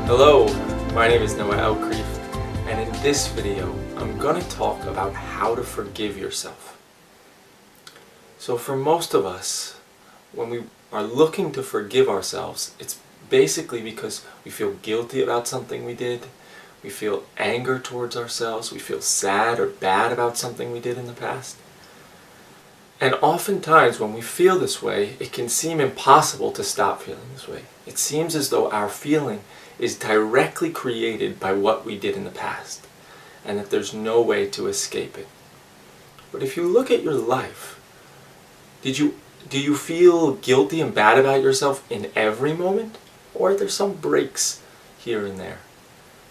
Hello, my name is Noah Elkrief, and in this video I'm going to talk about how to forgive yourself. So for most of us, when we are looking to forgive ourselves, it's basically because we feel guilty about something we did, we feel anger towards ourselves, we feel sad or bad about something we did in the past. And oftentimes when we feel this way, it can seem impossible to stop feeling this way. It seems as though our feeling is directly created by what we did in the past, and that there's no way to escape it. But if you look at your life, do you feel guilty and bad about yourself in every moment? Or are there some breaks here and there?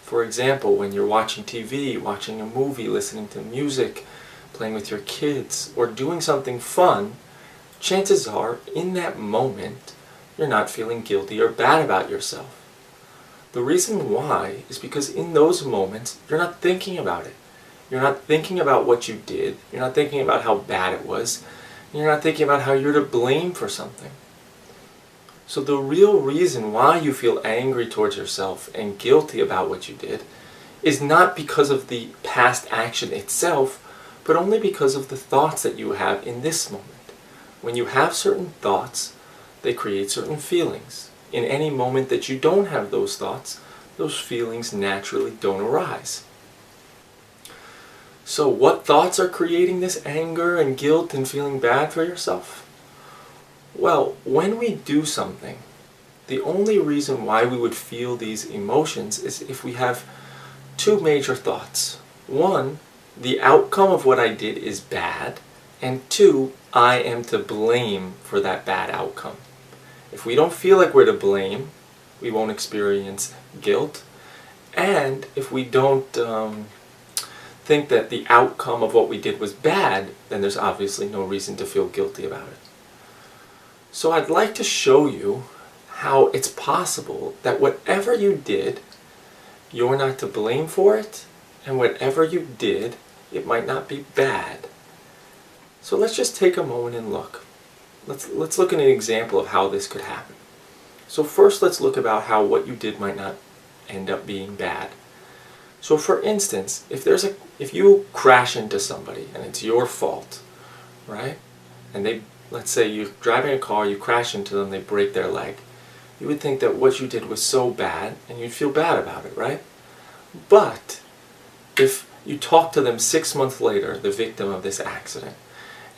For example, when you're watching TV, watching a movie, listening to music, playing with your kids, or doing something fun, chances are, in that moment, you're not feeling guilty or bad about yourself. The reason why is because in those moments, you're not thinking about it. You're not thinking about what you did. You're not thinking about how bad it was. You're not thinking about how you're to blame for something. So the real reason why you feel angry towards yourself and guilty about what you did is not because of the past action itself, but only because of the thoughts that you have in this moment. When you have certain thoughts, they create certain feelings. In any moment that you don't have those thoughts, those feelings naturally don't arise. So what thoughts are creating this anger and guilt and feeling bad for yourself? Well, when we do something, the only reason why we would feel these emotions is if we have two major thoughts. One, the outcome of what I did is bad, and two, I am to blame for that bad outcome. If we don't feel like we're to blame, we won't experience guilt, and if we don't think that the outcome of what we did was bad, then there's obviously no reason to feel guilty about it. So I'd like to show you how it's possible that whatever you did, you're not to blame for it, and whatever you did, it might not be bad. So let's just take a moment and look. Let's look at an example of how this could happen. So first let's look about how what you did might not end up being bad. So for instance, if you crash into somebody and it's your fault, right? And let's say you're driving a car, you crash into them, they break their leg. You would think that what you did was so bad and you'd feel bad about it, right? But if you talk to them 6 months later, the victim of this accident,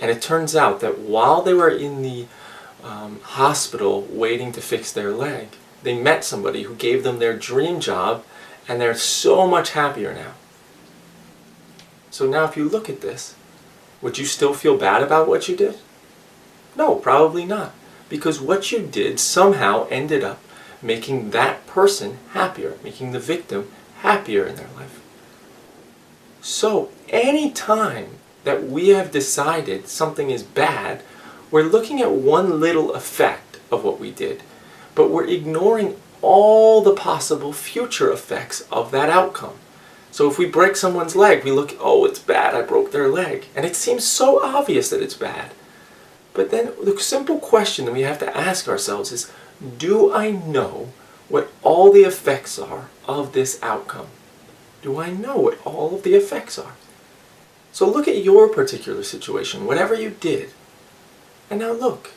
and it turns out that while they were in the hospital waiting to fix their leg, they met somebody who gave them their dream job, and they're so much happier now. So now if you look at this, would you still feel bad about what you did? No, probably not. Because what you did somehow ended up making that person happier, making the victim happier in their life. So any time that we have decided something is bad, we're looking at one little effect of what we did, but we're ignoring all the possible future effects of that outcome. So if we break someone's leg, we look, oh, it's bad, I broke their leg. And it seems so obvious that it's bad. But then the simple question that we have to ask ourselves is, do I know what all the effects are of this outcome? Do I know what all of the effects are? So look at your particular situation, whatever you did. And now look,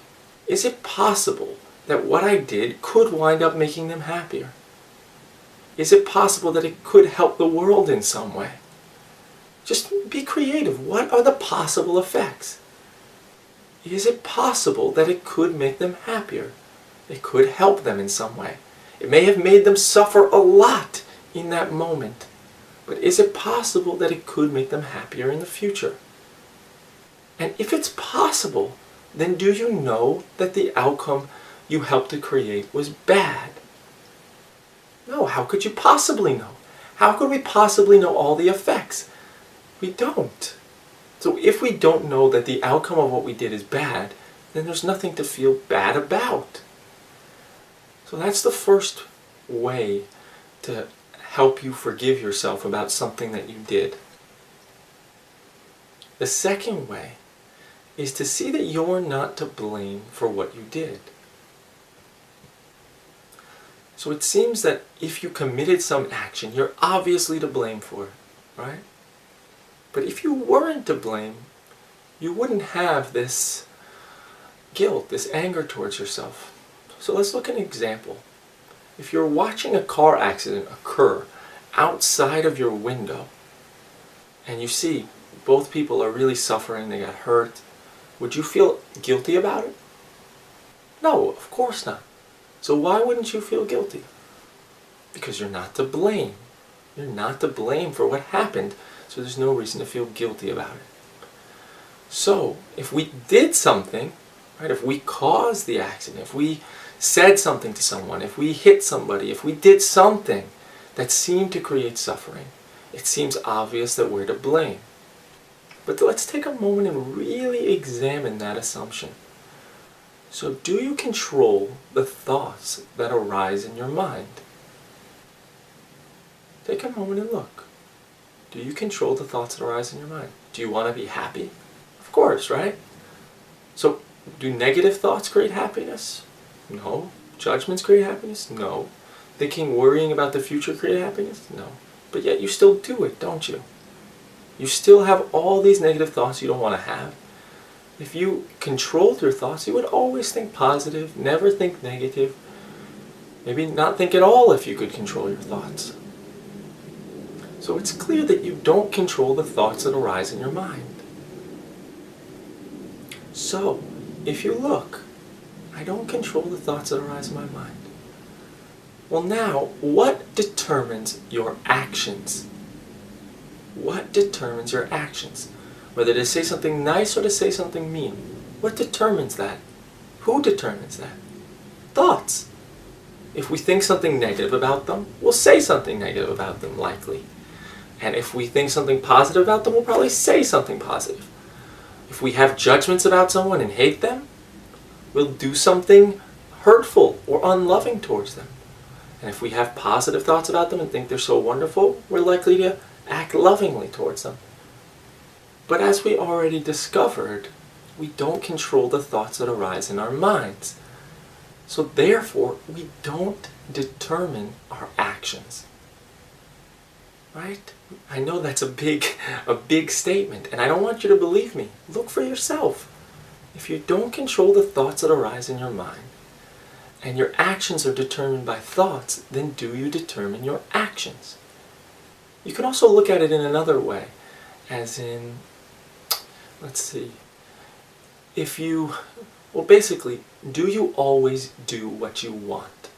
is it possible that what I did could wind up making them happier? Is it possible that it could help the world in some way? Just be creative. What are the possible effects? Is it possible that it could make them happier? It could help them in some way. It may have made them suffer a lot in that moment. But is it possible that it could make them happier in the future? And if it's possible, then do you know that the outcome you helped to create was bad? No, how could you possibly know? How could we possibly know all the effects? We don't. So if we don't know that the outcome of what we did is bad, then there's nothing to feel bad about. So that's the first way to help you forgive yourself about something that you did. The second way is to see that you're not to blame for what you did. So it seems that if you committed some action, you're obviously to blame for it, right? But if you weren't to blame, you wouldn't have this guilt, this anger towards yourself. So let's look at an example. If you're watching a car accident occur outside of your window, and you see both people are really suffering, they got hurt, would you feel guilty about it? No, of course not. So why wouldn't you feel guilty? Because you're not to blame. You're not to blame for what happened, so there's no reason to feel guilty about it. So, if we did something, right, if we caused the accident, if we said something to someone, if we hit somebody, if we did something that seemed to create suffering, it seems obvious that we're to blame. But let's take a moment and really examine that assumption. So do you control the thoughts that arise in your mind? Take a moment and look. Do you control the thoughts that arise in your mind? Do you want to be happy? Of course, right? So do negative thoughts create happiness? No. Judgments create happiness? No. Thinking, worrying about the future create happiness? No. But yet you still do it, don't you? You still have all these negative thoughts you don't want to have. If you controlled your thoughts, you would always think positive, never think negative. Maybe not think at all if you could control your thoughts. So it's clear that you don't control the thoughts that arise in your mind. So, if you look, I don't control the thoughts that arise in my mind. Well now, what determines your actions? What determines your actions? Whether to say something nice or to say something mean. What determines that? Who determines that? Thoughts. If we think something negative about them, we'll say something negative about them, likely. And if we think something positive about them, we'll probably say something positive. If we have judgments about someone and hate them, we'll do something hurtful or unloving towards them. And if we have positive thoughts about them and think they're so wonderful, we're likely to act lovingly towards them. But as we already discovered, we don't control the thoughts that arise in our minds. So therefore, we don't determine our actions. Right? I know that's a big statement, and I don't want you to believe me. Look for yourself. If you don't control the thoughts that arise in your mind, and your actions are determined by thoughts, then do you determine your actions? You can also look at it in another way, as in, let's see, basically, do you always do what you want?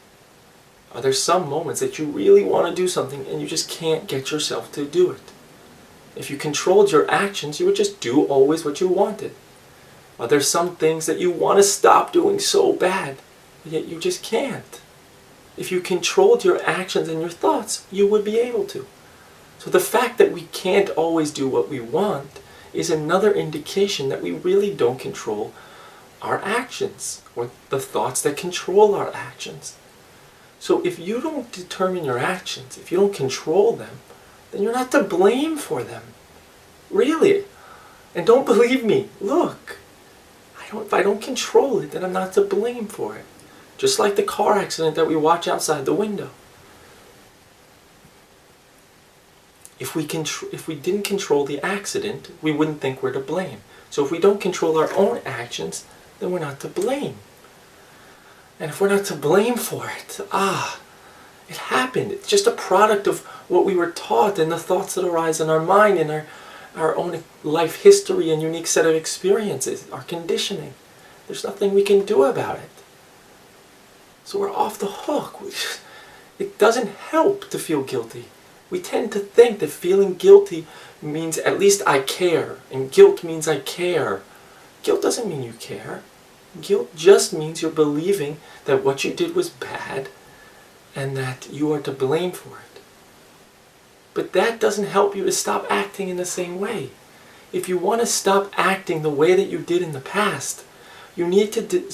Are there some moments that you really want to do something and you just can't get yourself to do it? If you controlled your actions, you would just do always what you wanted. Are there some things that you want to stop doing so bad, yet you just can't? If you controlled your actions and your thoughts, you would be able to. So the fact that we can't always do what we want is another indication that we really don't control our actions, or the thoughts that control our actions. So if you don't determine your actions, if you don't control them, then you're not to blame for them. Really. And don't believe me. Look. If I don't control it, then I'm not to blame for it. Just like the car accident that we watch outside the window. If we didn't control the accident, we wouldn't think we're to blame. So if we don't control our own actions, then we're not to blame. And if we're not to blame for it, it happened. It's just a product of what we were taught and the thoughts that arise in our mind and our own life history and unique set of experiences, our conditioning. There's nothing we can do about it. So we're off the hook. It doesn't help to feel guilty. We tend to think that feeling guilty means at least I care, and guilt means I care. Guilt doesn't mean you care. Guilt just means you're believing that what you did was bad and that you are to blame for it. But that doesn't help you to stop acting in the same way. If you want to stop acting the way that you did in the past, you need to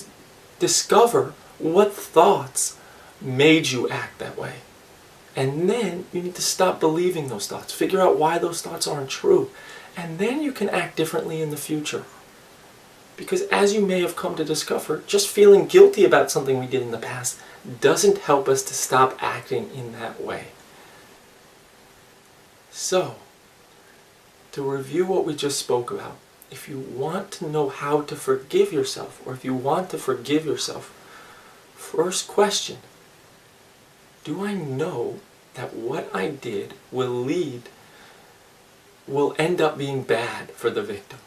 discover what thoughts made you act that way. And then you need to stop believing those thoughts. Figure out why those thoughts aren't true. And then you can act differently in the future. Because as you may have come to discover, just feeling guilty about something we did in the past doesn't help us to stop acting in that way. So, to review what we just spoke about, if you want to know how to forgive yourself, or if you want to forgive yourself, first question, do I know that what I did will end up being bad for the victim?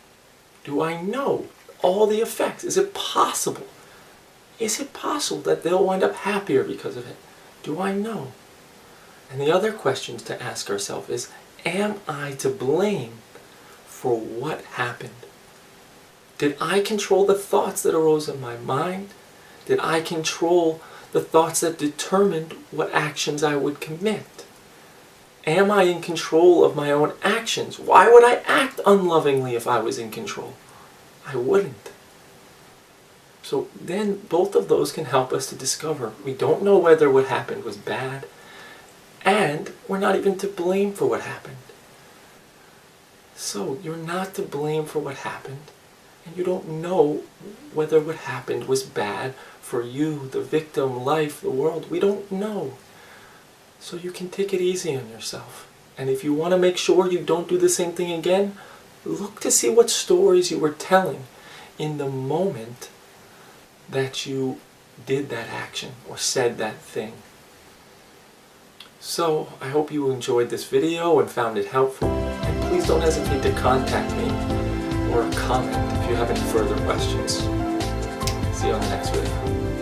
Do I know all the effects? Is it possible? Is it possible that they'll wind up happier because of it? Do I know? And the other questions to ask ourselves is, am I to blame for what happened? Did I control the thoughts that arose in my mind? Did I control the thoughts that determined what actions I would commit? Am I in control of my own actions? Why would I act unlovingly if I was in control? I wouldn't. So then both of those can help us to discover we don't know whether what happened was bad, and we're not even to blame for what happened. So you're not to blame for what happened, and you don't know whether what happened was bad for you, the victim, life, the world. We don't know. So you can take it easy on yourself. And if you want to make sure you don't do the same thing again, look to see what stories you were telling in the moment that you did that action or said that thing. So I hope you enjoyed this video and found it helpful. And please don't hesitate to contact me or comment if you have any further questions. See you on the next video.